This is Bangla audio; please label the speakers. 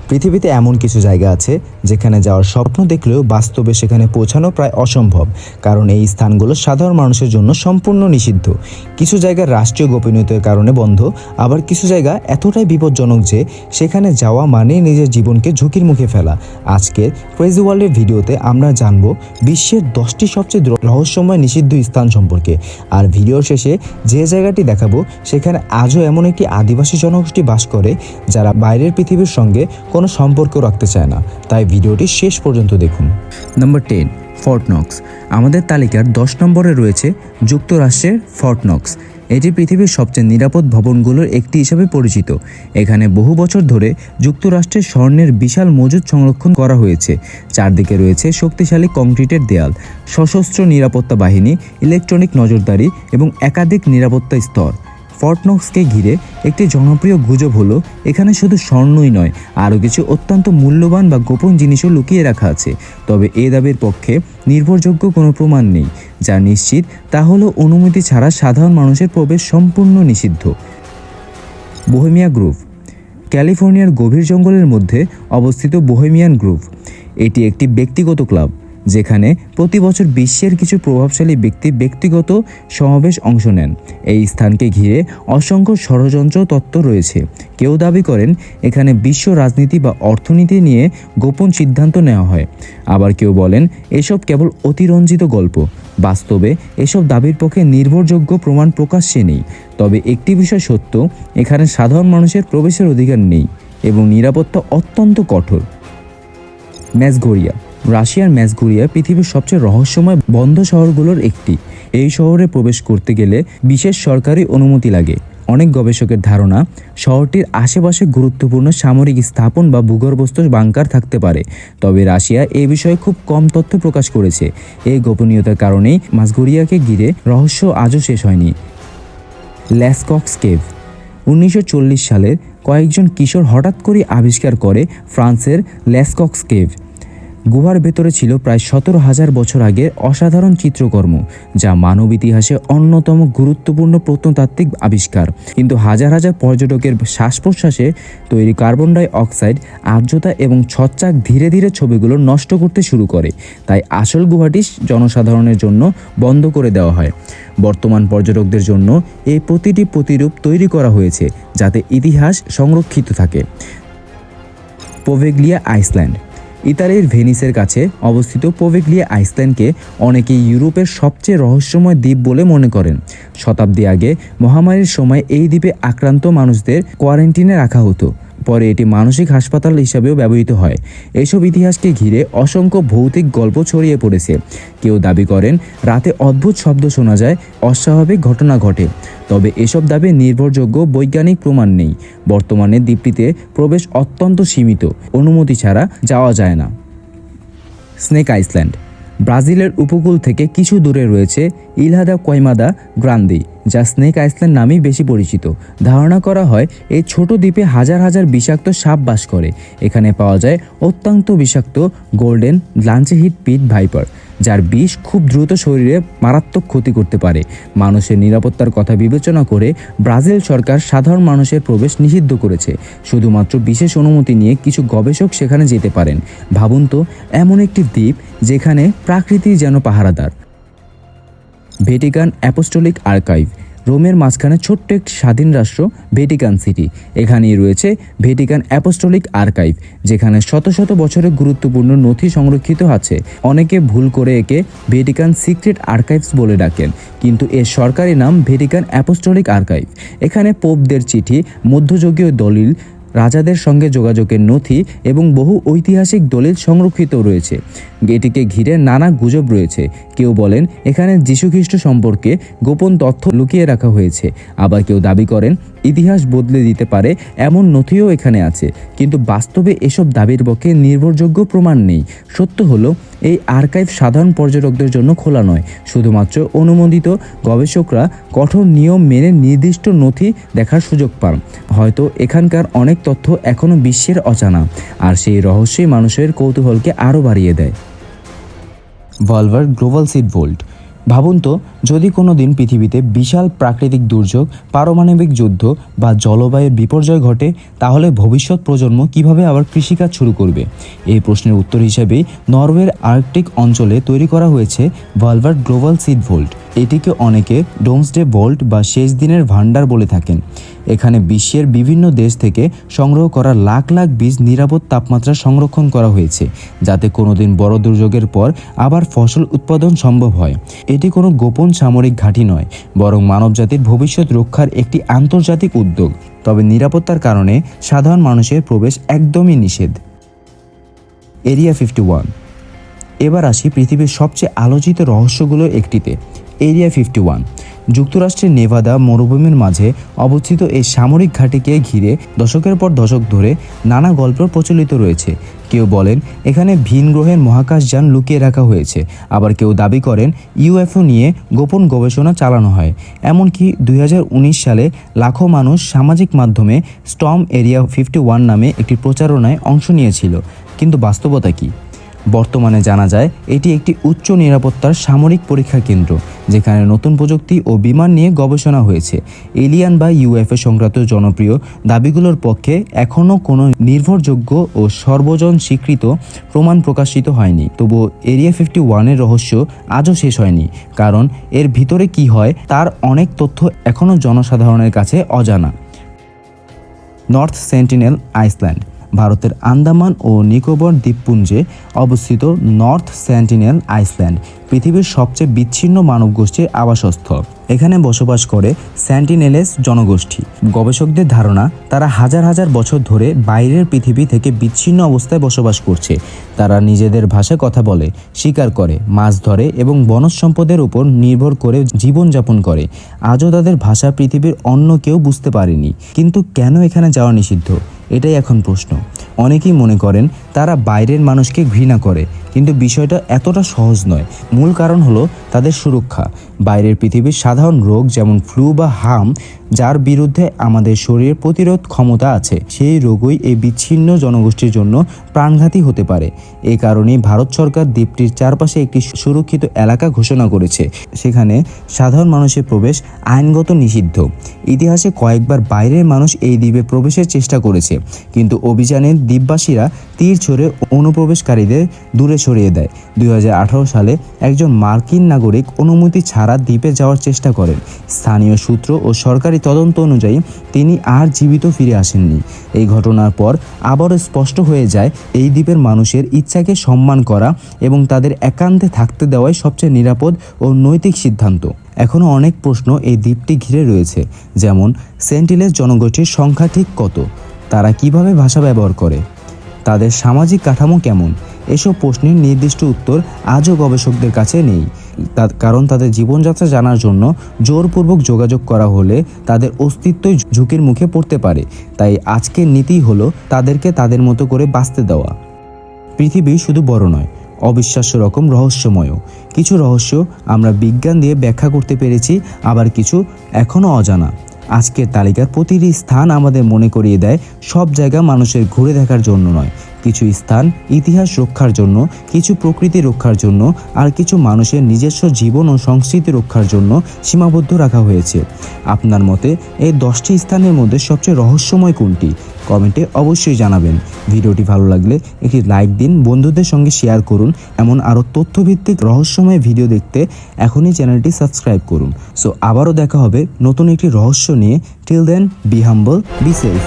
Speaker 1: পৃথিবীতে এমন কিছু জায়গা আছে যেখানে যাওয়ার স্বপ্ন দেখলেও বাস্তবে সেখানে পৌঁছানো প্রায় অসম্ভব, কারণ এই স্থানগুলো সাধারণ মানুষের জন্য সম্পূর্ণ নিষিদ্ধ। কিছু জায়গা রাষ্ট্রীয় গোপনীয়তার কারণে বন্ধ, আবার কিছু জায়গা এতটাই বিপজ্জনক যে সেখানে যাওয়া মানে নিজের জীবনকে ঝুঁকির মুখে ফেলা। আজকের ক্রেজি ওয়ার্ল্ডের ভিডিওতে আমরা জানব বিশ্বের 10টি সবচেয়ে রহস্যময় নিষিদ্ধ স্থান সম্পর্কে। আর ভিডিওর শেষে যে জায়গাটি দেখাবো সেখানে আজও এমন একটি আদিবাসী জনগোষ্ঠী বাস করে যারা বাইরের পৃথিবীর সঙ্গে কোনো সম্পর্ক রাখতে চায় না। তাই ভিডিওটি শেষ পর্যন্ত দেখুন। Number 10, Fort Knox. আমাদের তালিকার 10 নম্বরে রয়েছে যুক্তরাষ্ট্রের ফর্ট নক্স। এটি পৃথিবীর সবচেয়ে নিরাপদ ভবনগুলোর একটি হিসেবে পরিচিত। এখানে বহু বছর ধরে যুক্তরাষ্ট্রের স্বর্ণের বিশাল মজুদ সংরক্ষণ করা হয়েছে। চারদিকে রয়েছে শক্তিশালী কংক্রিটের দেয়াল, সশস্ত্র নিরাপত্তা বাহিনী, ইলেকট্রনিক নজরদারি এবং একাধিক নিরাপত্তা স্তর। ফর্ট নক্সকে ঘিরে একটি জনপ্রিয় গুজব হলো এখানে শুধু স্বর্ণই নয়, আরও কিছু অত্যন্ত মূল্যবান বা গোপন জিনিসও লুকিয়ে রাখা আছে। তবে এ দাবির পক্ষে নির্ভরযোগ্য কোনো প্রমাণ নেই। যা নিশ্চিত তা হলো অনুমতি ছাড়া সাধারণ মানুষের প্রবেশ সম্পূর্ণ নিষিদ্ধ। Bohemia Grove. ক্যালিফোর্নিয়ার গভীর জঙ্গলের মধ্যে অবস্থিত বোহেমিয়ান গ্রোভ এটি একটি ব্যক্তিগত ক্লাব যেখানে প্রতি বছর বিশ্বের কিছু প্রভাবশালী ব্যক্তিগত সমাবেশ অংশ নেন। এই স্থানকে ঘিরে অসংখ্য ষড়যন্ত্র তত্ত্ব রয়েছে। কেউ দাবি করেন এখানে বিশ্ব রাজনীতি বা অর্থনীতি নিয়ে গোপন সিদ্ধান্ত নেওয়া হয়, আবার কেউ বলেন এসব কেবল অতিরঞ্জিত গল্প। বাস্তবে এসব দাবির পক্ষে নির্ভরযোগ্য প্রমাণ প্রকাশ্যে নেই। তবে একটি বিষয় সত্য, এখানে সাধারণ মানুষের প্রবেশের অধিকার নেই এবং নিরাপত্তা অত্যন্ত কঠোর। ম্যাসগোরিয়া। রাশিয়ার ম্যাসগোরিয়া পৃথিবীর সবচেয়ে রহস্যময় বন্ধ শহরগুলোর একটি। এই শহরে প্রবেশ করতে গেলে বিশেষ সরকারি অনুমতি লাগে। অনেক গবেষকের ধারণা শহরটির আশেপাশে গুরুত্বপূর্ণ সামরিক স্থাপন বা ভূগর্ভস্থ বাংকার থাকতে পারে। তবে রাশিয়া এ বিষয়ে খুব কম তথ্য প্রকাশ করেছে। এই গোপনীয়তার কারণেই ম্যাসগোরিয়াকে ঘিরে রহস্য আজও শেষ হয়নি। ল্যাসকক্স কেভ। 1940 সালের কয়েকজন কিশোর হঠাৎ করে আবিষ্কার করে ফ্রান্সের ল্যাসকক্স কেভ। গুহার ভেতরে ছিল প্রায় 17,000 বছর আগের অসাধারণ চিত্রকর্ম, যা মানব ইতিহাসে অন্যতম গুরুত্বপূর্ণ প্রত্নতাত্ত্বিক আবিষ্কার। কিন্তু হাজার হাজার পর্যটকের শ্বাস প্রশ্বাসে তৈরি কার্বন ডাই অক্সাইড, আর্দ্রতা এবং ছত্রাক ধীরে ধীরে ছবিগুলো নষ্ট করতে শুরু করে। তাই আসল গুহাটি জনসাধারণের জন্য বন্ধ করে দেওয়া হয়। বর্তমান পর্যটকদের জন্য এই প্রতিটি প্রতিরূপ তৈরি করা হয়েছে যাতে ইতিহাস সংরক্ষিত থাকে। পোভেগলিয়া আইসল্যান্ড। ইতালির ভেনিসের কাছে অবস্থিত পোভেগলিয়া আইসল্যান্ডকে অনেকে ইউরোপের সবচেয়ে রহস্যময় দ্বীপ বলে মনে করেন। শতাব্দী আগে মহামারীর সময় এই দ্বীপে আক্রান্ত মানুষদের কোয়ারেন্টিনে রাখা হতো। পরে এটি মানসিক হাসপাতাল হিসাবেও ব্যবহৃত হয়। এসব ইতিহাসকে ঘিরে অসংখ্য ভৌতিক গল্প ছড়িয়ে পড়েছে। কেউ দাবি করেন রাতে অদ্ভুত শব্দ শোনা যায়, অস্বাভাবিক ঘটনা ঘটে। তবে এসব দাবি নির্ভরযোগ্য বৈজ্ঞানিক প্রমাণ নেই। বর্তমানে দ্বীপটিতে প্রবেশ অত্যন্ত সীমিত, অনুমতি ছাড়া যাওয়া যায় না। Snake Iceland. ব্রাজিলের উপকূল থেকে কিছু দূরে রয়েছে ইলহা দা কোয়াইমাদা গ্রান্দি, যা স্নেক আইসল্যান্ড নামেই বেশি পরিচিত। ধারণা করা হয় এই ছোট দ্বীপে হাজার হাজার বিষাক্ত সাপ বাস করে। এখানে পাওয়া যায় অত্যন্ত বিষাক্ত গোল্ডেন লাঞ্চেহিড পিট ভাইপার, যার বিষ খুব দ্রুত শরীরে মারাত্মক ক্ষতি করতে পারে। মানুষের নিরাপত্তার কথা বিবেচনা করে ব্রাজিল সরকার সাধারণ মানুষের প্রবেশ নিষিদ্ধ করেছে। শুধুমাত্র বিশেষ অনুমতি নিয়ে কিছু গবেষক সেখানে যেতে পারেন। ভাবুন তো, এমন একটি দ্বীপ যেখানে প্রকৃতি যেন পাহারাদার। Vatican Apostolic archive. রোমের মাঝখানে ছোট্ট একটি স্বাধীন রাষ্ট্র ভ্যাটিকান সিটি। এখানেই রয়েছে ভ্যাটিকান অ্যাপোস্টলিক আর্কাইভ, যেখানে শত শত বছরের গুরুত্বপূর্ণ নথি সংরক্ষিত আছে। অনেকে ভুল করে একে ভ্যাটিকান সিক্রেট আর্কাইভস বলে ডাকেন, কিন্তু এর সরকারি নাম ভ্যাটিকান অ্যাপোস্টলিক আর্কাইভ। এখানে পোপদের চিঠি, মধ্যযুগীয় দলিল, রাজাদের সঙ্গে যোগাযোগের নথি এবং বহু ঐতিহাসিক দলিল সংরক্ষিত রয়েছে। এটিকে ঘিরে নানা গুজব রয়েছে। কেউ বলেন এখানে যীশুখ্রিস্ট সম্পর্কে গোপন তথ্য লুকিয়ে রাখা হয়েছে, আবার কেউ দাবি করেন ইতিহাস বদলে দিতে পারে এমন নথিও এখানে আছে। কিন্তু বাস্তবে এসব দাবির পক্ষে নির্ভরযোগ্য প্রমাণ নেই। সত্য হলো এই আর্কাইভ সাধারণ পর্যটকদের জন্য খোলা নয়। শুধুমাত্র অনুমোদিত গবেষকরা কঠোর নিয়ম মেনে নির্দিষ্ট নথি দেখার সুযোগ পান। হয়তো এখানকার অনেক তথ্য এখনও বিশ্বের অজানা, আর সেই রহস্যই মানুষের কৌতূহলকে আরও বাড়িয়ে দেয়। ভলভার গ্লোবাল সিড ভোল্ট। ভাবুন তো, যদি কোনো দিন পৃথিবীতে বিশাল প্রাকৃতিক দুর্যোগ, পারমাণবিক যুদ্ধ বা জলবায়ুর বিপর্যয় ঘটে, তাহলে ভবিষ্যৎ প্রজন্ম কিভাবে আবার কৃষিকাজ শুরু করবে? এই প্রশ্নের উত্তর হিসেবেই নরওয়ের আর্কটিক অঞ্চলে তৈরি করা হয়েছে ভালভার্ড গ্লোবাল সিড ভোল্ট। এটিকে অনেকে ডোমসডে ভোল্ট বা শেষ দিনের ভান্ডার বলে থাকেন। এখানে বিশ্বের বিভিন্ন দেশ থেকে সংগ্রহ করা লাখ লাখ বীজ নিরাপদ তাপমাত্রা সংরক্ষণ করা হয়েছে, যাতে কোনোদিন বড় দুর্যোগের পর আবার ফসল উৎপাদন সম্ভব হয়। এটি কোনো গোপন সামরিক ঘাঁটি নয়, বরং মানবজাতির ভবিষ্যৎ রক্ষার একটি আন্তর্জাতিক উদ্যোগ। তবে নিরাপত্তার কারণে সাধারণ মানুষের প্রবেশ একদমই নিষেধ। এরিয়া 51। এবার আসি পৃথিবীর সবচেয়ে আলোচিত রহস্যগুলোর একটিতে, এরিয়া 51। যুক্তরাষ্ট্রের নেভাদা মরুভূমির মাঝে অবস্থিত এই সামরিক ঘাঁটিকে ঘিরে দশকের পর দশক ধরে নানা গল্প প্রচলিত রয়েছে। কেউ বলেন এখানে ভিন গ্রহের মহাকাশযান লুকিয়ে রাখা হয়েছে, আবার কেউ দাবি করেন ইউএফও নিয়ে গোপন গবেষণা চালানো হয়। এমনকি 2019 সালে লাখো মানুষ সামাজিক মাধ্যমে স্টর্ম এরিয়া 51 নামে একটি প্রচারণায় অংশ নিয়েছিল। কিন্তু বাস্তবতা কী? বর্তমানে জানা যায় এটি একটি উচ্চ নিরাপত্তার সামরিক পরীক্ষা কেন্দ্র, যেখানে নতুন প্রযুক্তি ও বিমান নিয়ে গবেষণা হয়েছে। এলিয়ান বা ইউএফও সংক্রান্ত জনপ্রিয় দাবিগুলোর পক্ষে এখনও কোনো নির্ভরযোগ্য ও সর্বজন স্বীকৃত প্রমাণ প্রকাশিত হয়নি। তবুও এরিয়া 51-এর রহস্য আজও শেষ হয়নি, কারণ এর ভিতরে কি হয় তার অনেক তথ্য এখনও জনসাধারণের কাছে অজানা। North sentinel island. ভারতের আন্দামান ও নিকোবর দ্বীপপুঞ্জে অবস্থিত নর্থ সেন্টিনেল আইল্যান্ড পৃথিবীর সবচেয়ে বিচ্ছিন্ন মানবগোষ্ঠীর আবাসস্থল। এখানে বসবাস করে সেন্টিনেলেস জনগোষ্ঠী। গবেষকদের ধারণা তারা হাজার হাজার বছর ধরে বাইরের পৃথিবী থেকে বিচ্ছিন্ন অবস্থায় বসবাস করছে। তারা নিজেদের ভাষায় কথা বলে, শিকার করে, মাছ ধরে এবং বনজ সম্পদের উপর নির্ভর করে জীবনযাপন করে। আজও তাদের ভাষা পৃথিবীর অন্য কেউ বুঝতে পারেনি। কিন্তু কেন এখানে যাওয়া নিষিদ্ধ? এটাই এখন প্রশ্ন। অনেকেই মনে করেন তারা বাইরের মানুষকে ঘৃণা করে, কিন্তু বিষয়টা এতটা সহজ নয়। মূল কারণ হলো তাদের সুরক্ষা। বাইরের পৃথিবীর সাধারণ রোগ যেমন ফ্লু বা হাম, যার বিরুদ্ধে আমাদের শরীরের প্রতিরোধ ক্ষমতা আছে, সেই রোগই এই বিচ্ছিন্ন জনগোষ্ঠীর জন্য প্রাণঘাতী হতে পারে। এই কারণেই ভারত সরকার দ্বীপটির চারপাশে একটি সুরক্ষিত এলাকা ঘোষণা করেছে। সেখানে সাধারণ মানুষের প্রবেশ আইনগত নিষিদ্ধ। ইতিহাসে কয়েকবার বাইরের মানুষ এই দ্বীপে প্রবেশের চেষ্টা করেছে, কিন্তু অভিযানে দ্বীপবাসীরা তীর ছড়ে অনুপ্রবেশকারীদের দূরে সরিয়ে দেয়। 2018 সালে একজন মার্কিন নাগরিক অনুমতি ছাড়া দ্বীপে যাওয়ার চেষ্টা করেন। স্থানীয় সূত্র ও সরকারি তদন্ত অনুযায়ী তিনি আর জীবিত ফিরে আসেননি। এই ঘটনার পর আবারও স্পষ্ট হয়ে যায় এই দ্বীপের মানুষের ইচ্ছাকে সম্মান করা এবং তাদের একান্তে থাকতে দেওয়াই সবচেয়ে নিরাপদ ও নৈতিক সিদ্ধান্ত। এখনও অনেক প্রশ্ন এই দ্বীপটি ঘিরে রয়েছে, যেমন সেন্টিনেল জনগোষ্ঠীর সংখ্যা ঠিক কত, তারা কিভাবে ভাষা ব্যবহার করে, তাদের সামাজিক কাঠামো কেমন। এসব প্রশ্নের নির্দিষ্ট উত্তর আজও গবেষকদের কাছে নেই, কারণ তাদের জীবনযাত্রা জানার জন্য জোরপূর্বক যোগাযোগ করা হলে তাদের অস্তিত্বই ঝুঁকির মুখে পড়তে পারে। তাই আজকের নীতি হলো তাদেরকে তাদের মতো করে বাঁচতে দেওয়া। পৃথিবী শুধু বড় নয়, অবিশ্বাস্য রকম রহস্যময়। কিছু রহস্য আমরা বিজ্ঞান দিয়ে ব্যাখ্যা করতে পেরেছি, আবার কিছু এখনও অজানা। আজকের তালিকার প্রতিটি স্থান আমাদের মনে করিয়ে দেয় সব জায়গা মানুষের ঘুরে দেখার জন্য নয়। কিছু স্থান ইতিহাস রক্ষার জন্য, কিছু প্রকৃতি রক্ষার জন্য, আর কিছু মানুষের নিজস্ব জীবন ও সংস্কৃতি রক্ষার জন্য সীমাবদ্ধ রাখা হয়েছে। আপনার মতে এই 10টি স্থানের মধ্যে সবচেয়ে রহস্যময় কোনটি? কমেন্টে অবশ্যই জানাবেন। ভিডিওটি ভালো লাগলে একটি লাইক দিন, বন্ধুদের সঙ্গে শেয়ার করুন। এমন আরও তথ্যভিত্তিক রহস্যময় ভিডিও দেখতে এখনই চ্যানেলটি সাবস্ক্রাইব করুন। সো আবারও দেখা হবে নতুন একটি রহস্য নিয়ে। Till then, be humble, be safe.